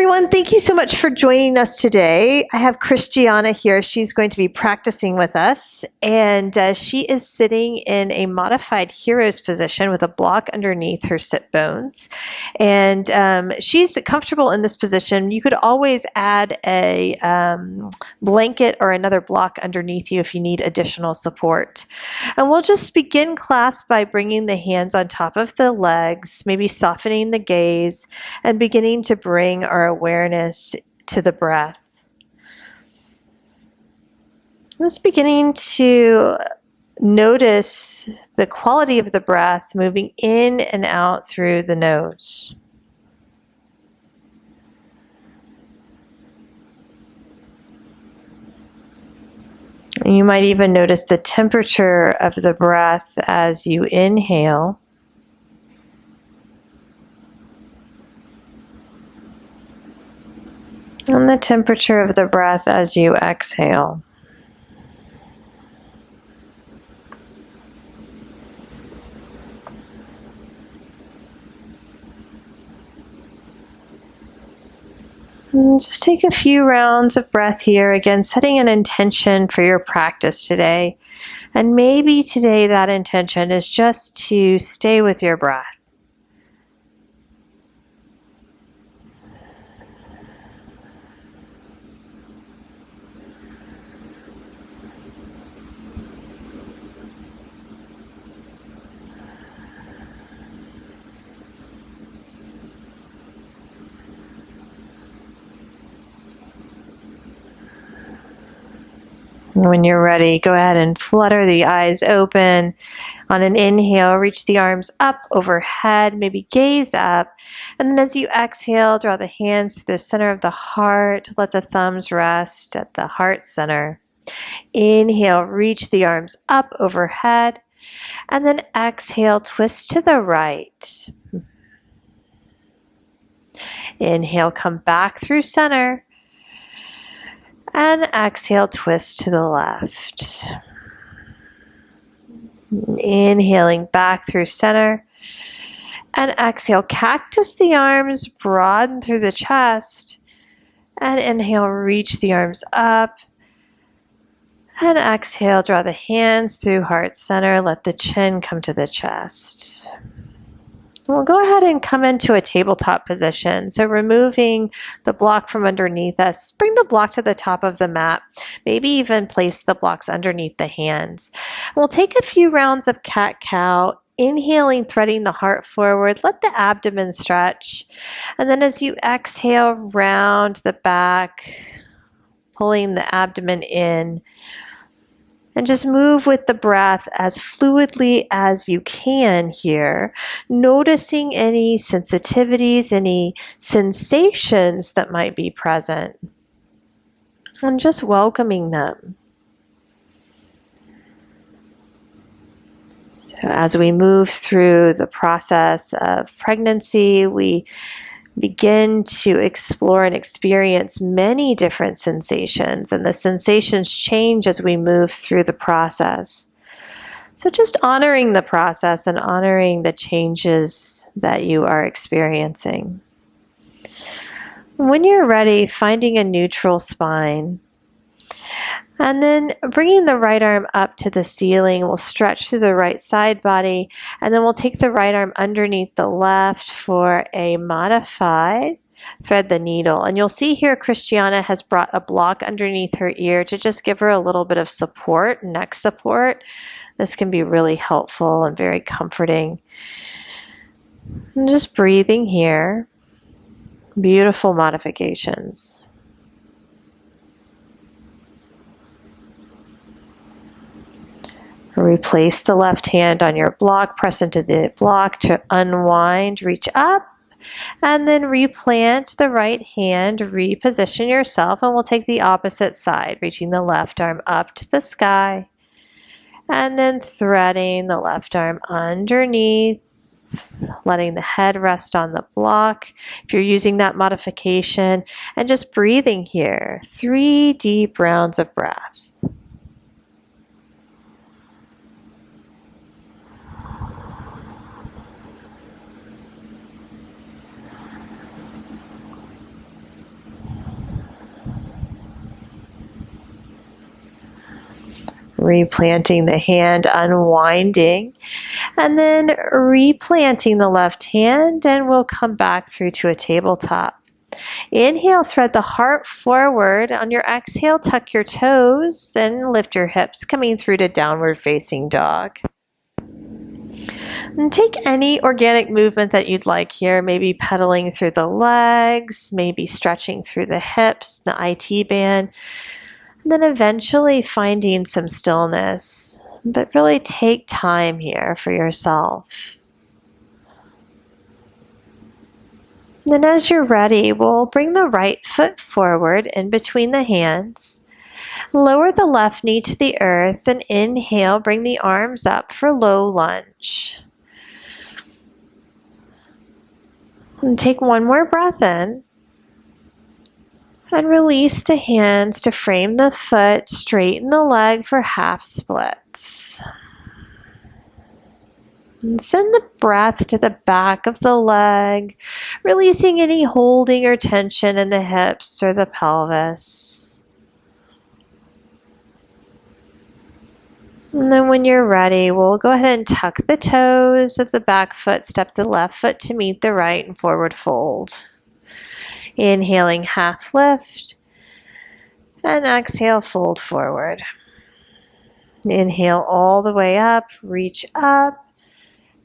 everyone. Thank you so much for joining us today. I have Christiana here. She's going to be practicing with us, and she is sitting in a modified hero's position with a block underneath her sit bones. And she's comfortable in this position. You could always add a blanket or another block underneath you if you need additional support. And we'll just begin class by bringing the hands on top of the legs, maybe softening the gaze, and beginning to bring our awareness to the breath. Just beginning to notice the quality of the breath moving in and out through the nose. You might even notice the temperature of the breath as you inhale. And the temperature of the breath as you exhale. And just take a few rounds of breath here, again, setting an intention for your practice today. And maybe today that intention is just to stay with your breath. When you're ready, go ahead and flutter the eyes open. On an inhale, reach the arms up overhead, maybe gaze up. And then as you exhale, draw the hands to the center of the heart. Let the thumbs rest at the heart center. Inhale, reach the arms up overhead. And then exhale, twist to the right. Inhale, come back through center. And exhale, twist to the left. Inhaling back through center. And exhale, cactus the arms, broaden through the chest. And inhale, reach the arms up. And exhale, draw the hands through heart center. Let the chin come to the chest. We'll go ahead and come into a tabletop position. So removing the block from underneath us, bring the block to the top of the mat. Maybe even place the blocks underneath the hands. We'll take a few rounds of cat-cow, inhaling, threading the heart forward. Let the abdomen stretch. And then as you exhale, round the back, pulling the abdomen in. And just move with the breath as fluidly as you can here, noticing any sensitivities, any sensations that might be present, and just welcoming them. So as we move through the process of pregnancy, we begin to explore and experience many different sensations, and the sensations change as we move through the process. So just honoring the process and honoring the changes that you are experiencing. When you're ready, finding a neutral spine. And then bringing the right arm up to the ceiling, we'll stretch through the right side body, and then we'll take the right arm underneath the left for a modified thread the needle. And you'll see here Christiana has brought a block underneath her ear to just give her a little bit of support, neck support. This can be really helpful and very comforting. And just breathing here. Beautiful modifications. Replace the left hand on your block, press into the block to unwind, reach up, and then replant the right hand, reposition yourself, and we'll take the opposite side, reaching the left arm up to the sky, and then threading the left arm underneath, letting the head rest on the block. If you're using that modification, and just breathing here, 3 deep rounds of breath. Replanting the hand, unwinding, and then replanting the left hand, and we'll come back through to a tabletop. Inhale, thread the heart forward. On your exhale, tuck your toes and lift your hips, coming through to downward facing dog. And take any organic movement that you'd like here, maybe pedaling through the legs, maybe stretching through the hips, the IT band, and then eventually finding some stillness. But really take time here for yourself. Then as you're ready, we'll bring the right foot forward in between the hands. Lower the left knee to the earth and inhale, bring the arms up for low lunge. And take one more breath in. And release the hands to frame the foot, straighten the leg for half splits. And send the breath to the back of the leg, releasing any holding or tension in the hips or the pelvis. And then when you're ready, we'll go ahead and tuck the toes of the back foot, step the left foot to meet the right, and forward fold. Inhaling, half lift, and exhale, fold forward. Inhale all the way up, reach up,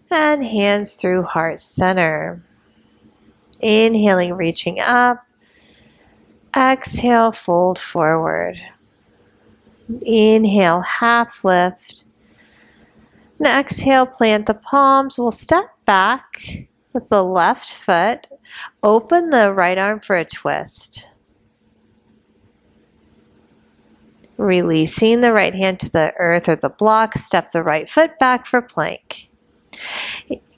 and hands through heart center. Inhaling, reaching up. Exhale, fold forward. Inhale, half lift. And exhale, plant the palms. We'll step back with the left foot. Open the right arm for a twist. Releasing the right hand to the earth or the block, step the right foot back for plank.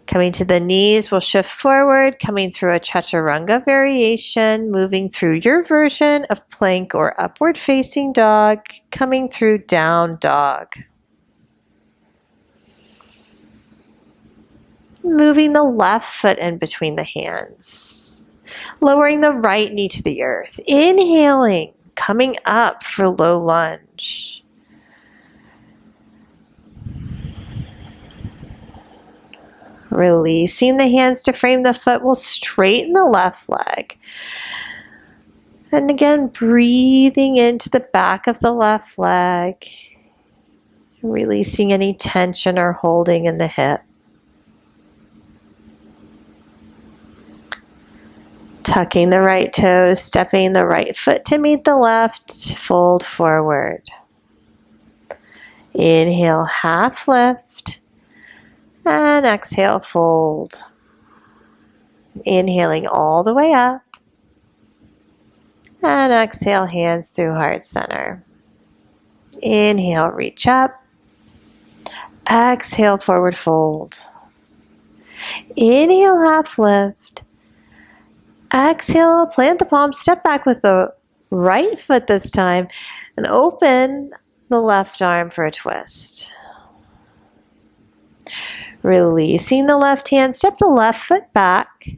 Coming to the knees, we'll shift forward, coming through a chaturanga variation, moving through your version of plank or upward facing dog, coming through down dog. Moving the left foot in between the hands. Lowering the right knee to the earth. Inhaling, coming up for low lunge. Releasing the hands to frame the foot, we'll straighten the left leg. And again, breathing into the back of the left leg. Releasing any tension or holding in the hip. Tucking the right toes, stepping the right foot to meet the left, fold forward. Inhale, half lift, and exhale, fold. Inhaling all the way up, and exhale, hands through heart center. Inhale, reach up, exhale, forward fold. Inhale, half lift. Exhale, plant the palms, step back with the right foot this time, and open the left arm for a twist. Releasing the left hand, step the left foot back, and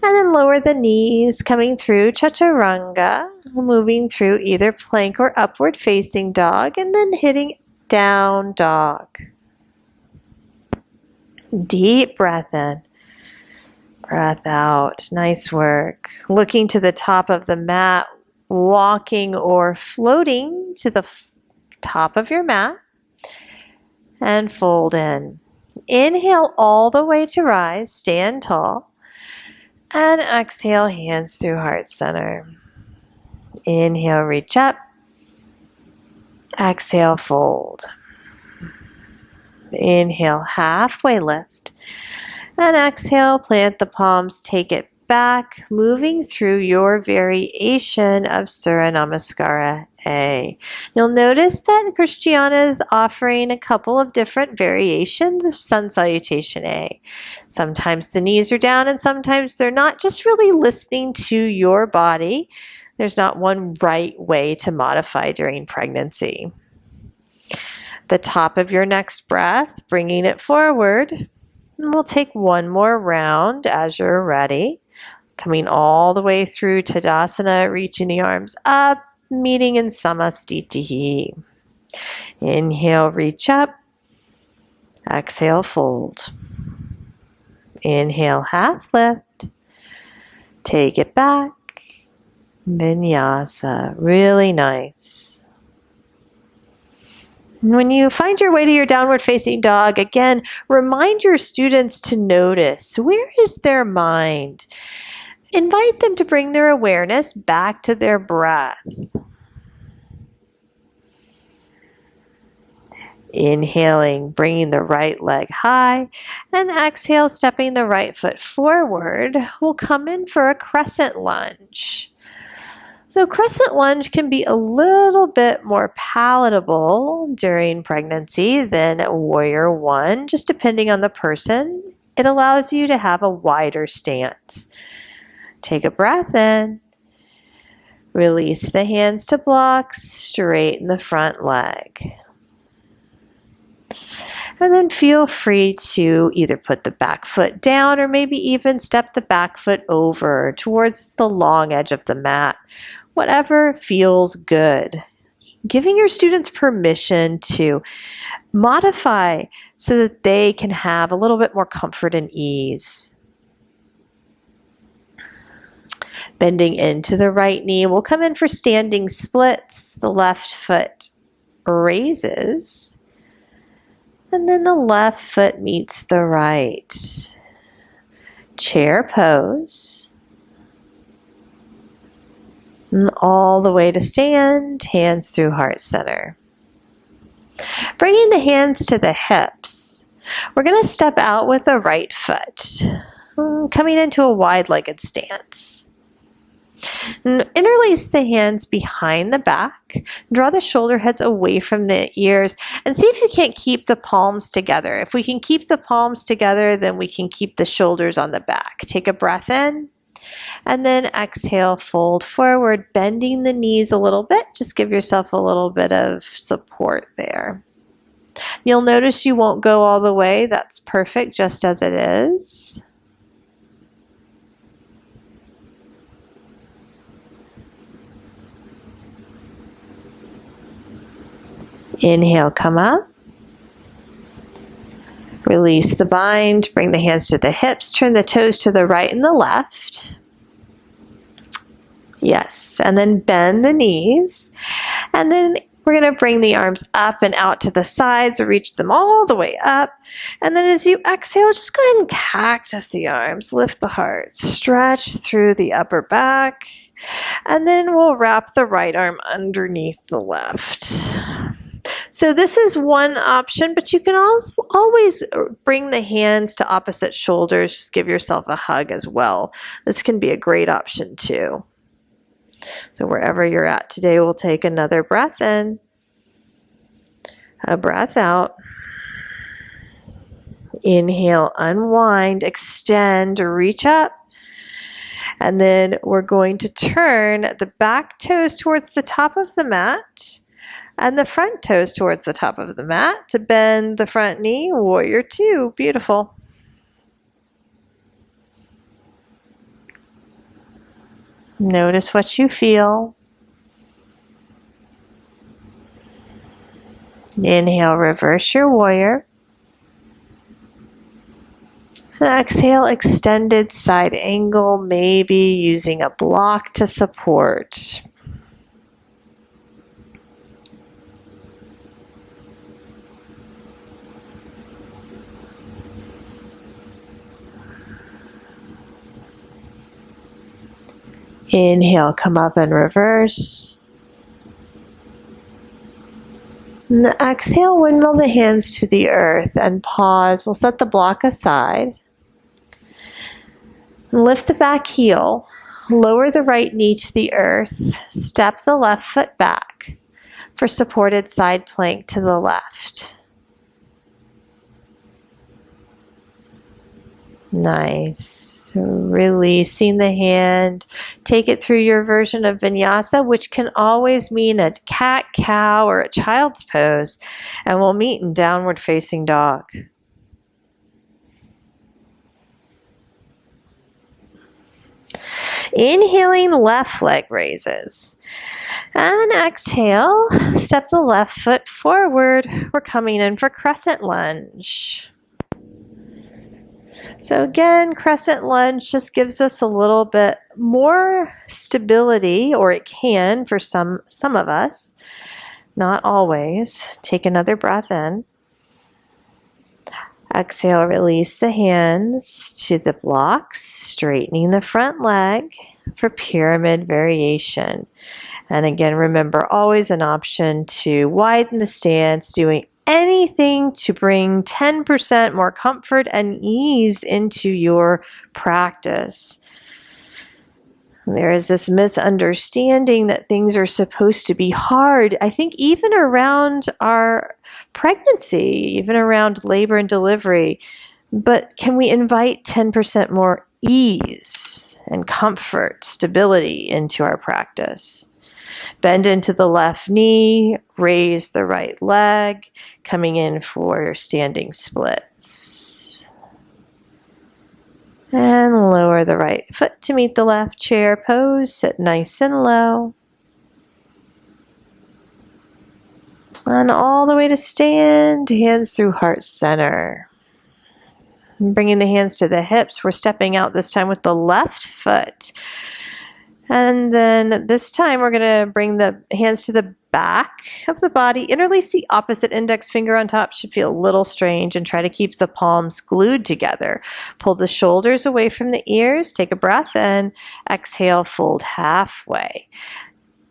then lower the knees, coming through chaturanga, moving through either plank or upward facing dog, and then hitting down dog. Deep breath in. Breath out. Nice work. Looking to the top of the mat, walking or floating to the top of your mat, and fold in. Inhale all the way to rise, stand tall, and exhale, hands through heart center. Inhale, reach up. Exhale, fold. Inhale, halfway lift. And exhale, plant the palms, take it back, moving through your variation of Surya Namaskara A. You'll notice that Christiana is offering a couple of different variations of Sun Salutation A. Sometimes the knees are down and sometimes they're not, just really listening to your body. There's not one right way to modify during pregnancy. The top of your next breath, bringing it forward. And we'll take one more round as you're ready. Coming all the way through Tadasana, reaching the arms up, meeting in Samastitihi. Inhale, reach up. Exhale, fold. Inhale, half lift. Take it back. Vinyasa. Really nice. When you find your way to your downward facing dog, again, remind your students to notice, where is their mind? Invite them to bring their awareness back to their breath. Inhaling, bringing the right leg high, and exhale, stepping the right foot forward. We'll come in for a crescent lunge. So crescent lunge can be a little bit more palatable during pregnancy than warrior one, just depending on the person. It allows you to have a wider stance. Take a breath in. Release the hands to blocks, straighten the front leg. And then feel free to either put the back foot down or maybe even step the back foot over towards the long edge of the mat. Whatever feels good. Giving your students permission to modify so that they can have a little bit more comfort and ease. Bending into the right knee. We'll come in for standing splits. The left foot raises. And then the left foot meets the right. Chair pose. And all the way to stand, hands through heart center. Bringing the hands to the hips. We're going to step out with the right foot, coming into a wide-legged stance. And interlace the hands behind the back. Draw the shoulder heads away from the ears and see if you can't keep the palms together. If we can keep the palms together, then we can keep the shoulders on the back. Take a breath in. And then exhale, fold forward, bending the knees a little bit. Just give yourself a little bit of support there. You'll notice you won't go all the way. That's perfect just as it is. Inhale, come up. Release the bind, bring the hands to the hips, turn the toes to the right and the left. Yes, and then bend the knees. And then we're going to bring the arms up and out to the sides, reach them all the way up. And then as you exhale, just go ahead and cactus the arms, lift the heart, stretch through the upper back. And then we'll wrap the right arm underneath the left. So this is one option, but you can also always bring the hands to opposite shoulders. Just give yourself a hug as well. This can be a great option too. So wherever you're at today, we'll take another breath in, a breath out. Inhale, unwind, extend, reach up. And then we're going to turn the back toes towards the top of the mat and the front toes towards the top of the mat to bend the front knee. Warrior two. Beautiful. Notice what you feel. Inhale, reverse your warrior. And exhale, extended side angle, maybe using a block to support. Inhale, come up and reverse. And exhale, windmill the hands to the earth and pause. We'll set the block aside. Lift the back heel. Lower the right knee to the earth. Step the left foot back for supported side plank to the left. Nice. Releasing the hand. Take it through your version of vinyasa, which can always mean a cat, cow, or a child's pose. And we'll meet in downward facing dog. Inhaling, left leg raises. And exhale, step the left foot forward. We're coming in for crescent lunge. So again, crescent lunge just gives us a little bit more stability, or it can for some of us, not always. Take another breath in. Exhale, release the hands to the blocks, straightening the front leg for pyramid variation. And again, remember, always an option to widen the stance, doing anything to bring 10% more comfort and ease into your practice. There is this misunderstanding that things are supposed to be hard. I think even around our pregnancy, even around labor and delivery. But can we invite 10% more ease and comfort, stability into our practice? Bend into the left knee, raise the right leg, coming in for standing splits. And lower the right foot to meet the left chair pose, sit nice and low. And all the way to stand, hands through heart center. Bringing the hands to the hips, we're stepping out this time with the left foot. And then this time we're going to bring the hands to the back of the body. Interlace the opposite index finger on top. Should feel a little strange, and try to keep the palms glued together. Pull the shoulders away from the ears. Take a breath in. Exhale, fold halfway.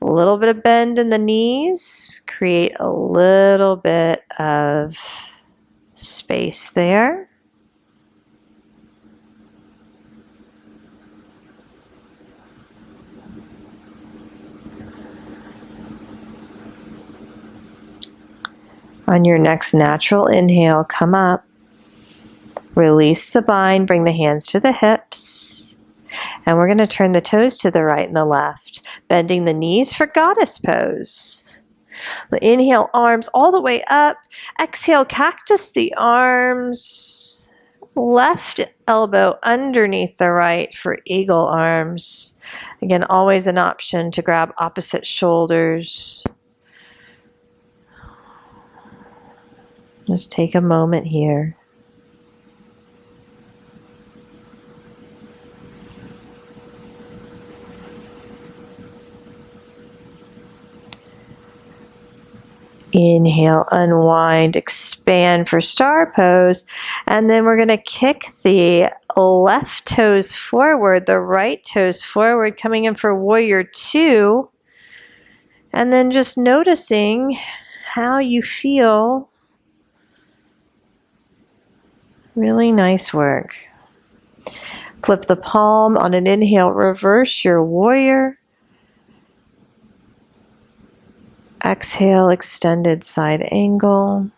A little bit of bend in the knees. Create a little bit of space there. On your next natural inhale, come up, release the bind, bring the hands to the hips, and we're going to turn the toes to the right and the left, bending the knees for goddess pose. Inhale, arms all the way up. Exhale, cactus the arms, left elbow underneath the right for eagle arms. Again, always an option to grab opposite shoulders. Just take a moment here. Inhale, unwind, expand for star pose. And then we're going to kick the left toes forward, the right toes forward, coming in for warrior two. And then just noticing how you feel. Really nice work. Flip the palm on an inhale, reverse your warrior. Exhale, extended side angle.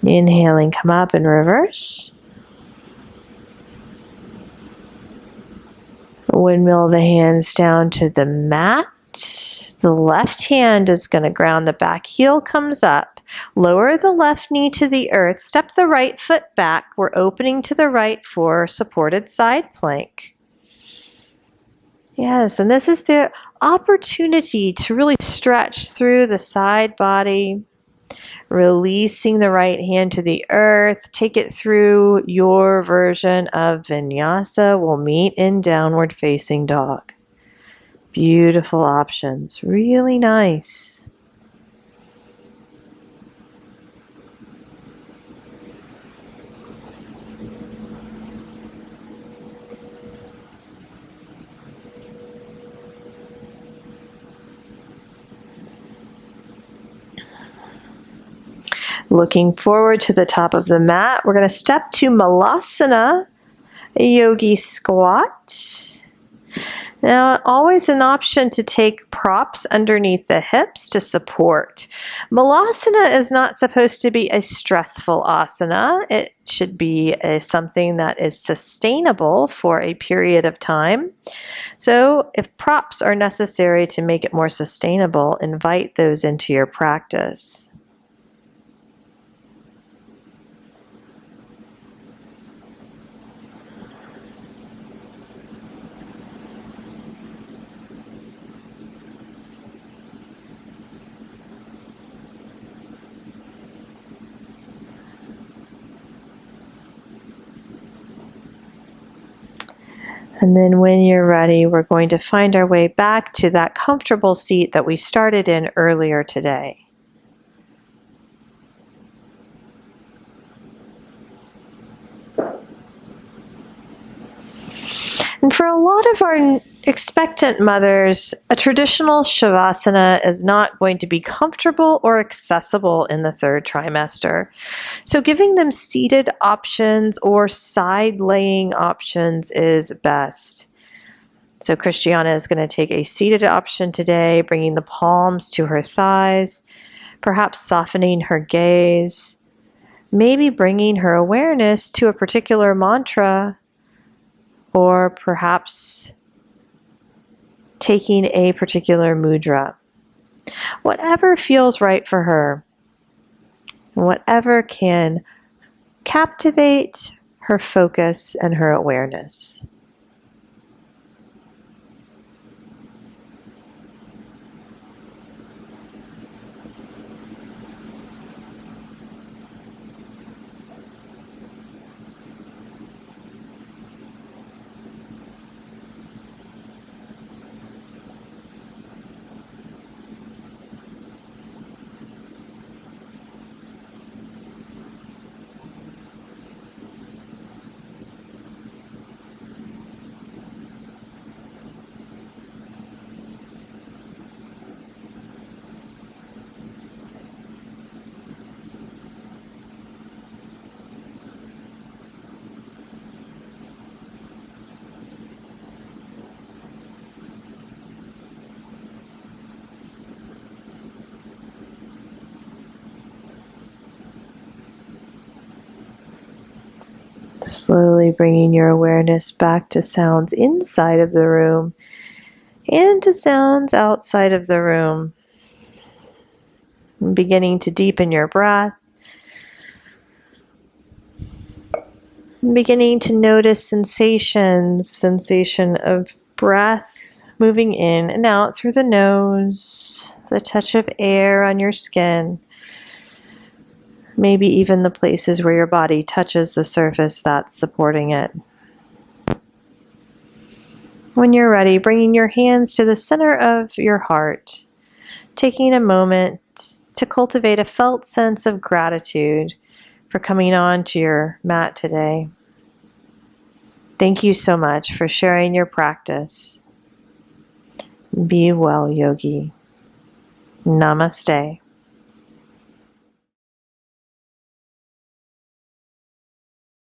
Inhaling, come up and reverse. Windmill the hands down to the mat. The left hand is going to ground, the back heel comes up. Lower the left knee to the earth. Step the right foot back. We're opening to the right for supported side plank. Yes, and this is the opportunity to really stretch through the side body. Releasing the right hand to the earth. Take it through your version of vinyasa. We'll meet in downward facing dog. Beautiful options. Really nice. Looking forward to the top of the mat, we're going to step to Malasana, a yogi squat. Now, always an option to take props underneath the hips to support. Malasana is not supposed to be a stressful asana. It should be something that is sustainable for a period of time. So, if props are necessary to make it more sustainable, invite those into your practice. And then when you're ready, we're going to find our way back to that comfortable seat that we started in earlier today. And for a lot of our expectant mothers, a traditional Shavasana is not going to be comfortable or accessible in the third trimester. So giving them seated options or side laying options is best. So Christiana is going to take a seated option today, bringing the palms to her thighs, perhaps softening her gaze, maybe bringing her awareness to a particular mantra, or perhaps taking a particular mudra. Whatever feels right for her, whatever can captivate her focus and her awareness. Slowly bringing your awareness back to sounds inside of the room and to sounds outside of the room. And beginning to deepen your breath. And beginning to notice sensation of breath moving in and out through the nose, the touch of air on your skin. Maybe even the places where your body touches the surface that's supporting it. When you're ready, bringing your hands to the center of your heart, taking a moment to cultivate a felt sense of gratitude for coming on to your mat today. Thank you so much for sharing your practice. Be well, yogi. Namaste.